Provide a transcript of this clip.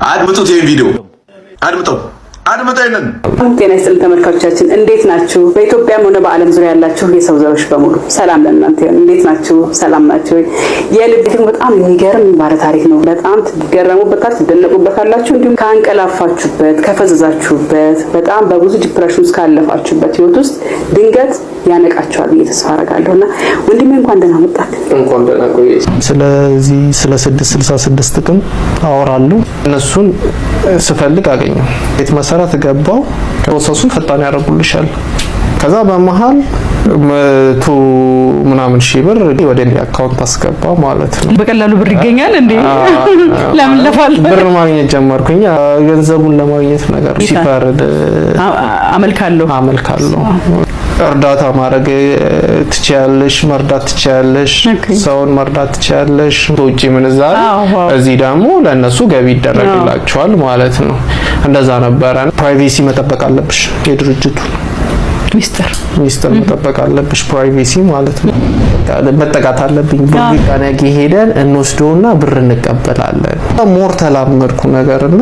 አድምጡት፣ ይሄን ቪዲዮ አድምጠው ይነን። ጤና ይስጥልን ተመልካቾቻችን፣ እንዴት ናችሁ? በኢትዮጵያም ሆነ በዓለም ዙሪያ ያላችሁ የሰው ዘሮች በሙሉ ሰላም ለእናንተ ይሁን። እንዴት ናችሁ? ሰላም ናችሁ? የልብ በጣም የሚገርም ባለ ታሪክ ነው። በጣም ትገረሙበታል፣ ትደነቁበታላችሁ። እንዲሁም ካንቀላፋችሁበት፣ ከፈዘዛችሁበት፣ በጣም በብዙ ዲፕሬሽን ውስጥ ካለፋችሁበት ህይወት ውስጥ ድንገት ያነቃችኋል ብዬ ተስፋ አደርጋለሁና ወንድሜ እንኳን ደህና መጣህ። እንኳን ደህና ቆይ። ስለዚህ ስለ 666 ጥቅም አወራለሁ። እነሱን ስፈልግ አገኘው ቤት መሰረት ገባው። ፕሮሰሱን ፈጣን ያደርጉልሻል። ከዛ በመሃል 100 ምናምን ሺህ ብር ወደ እኔ አካውንት አስገባ ማለት ነው። በቀላሉ ብር ይገኛል እንዴ? ለምን ለፋል ብር ማግኘት ጀመርኩኝ። ገንዘቡን ለማግኘት ነገር ሲፈርድ አመልካለሁ። እርዳታ ማድረግ ትችያለሽ፣ መርዳት ትችያለሽ፣ ሰውን መርዳት ትችያለሽ። ውጪ ምንዛሬ እዚህ ደግሞ ለነሱ ገቢ ይደረግላቸዋል ማለት ነው። እንደዛ ነበረ። ፕራይቬሲ መጠበቅ አለብሽ። የድርጅቱ ሚስጥር መጠበቅ አለብሽ። ፕራይቬሲ ማለት ነው። መጠቃት አለብኝ። ብር ሄደን እንወስደውና ብር እንቀበላለን። ሞር ተላመድኩ ነገርና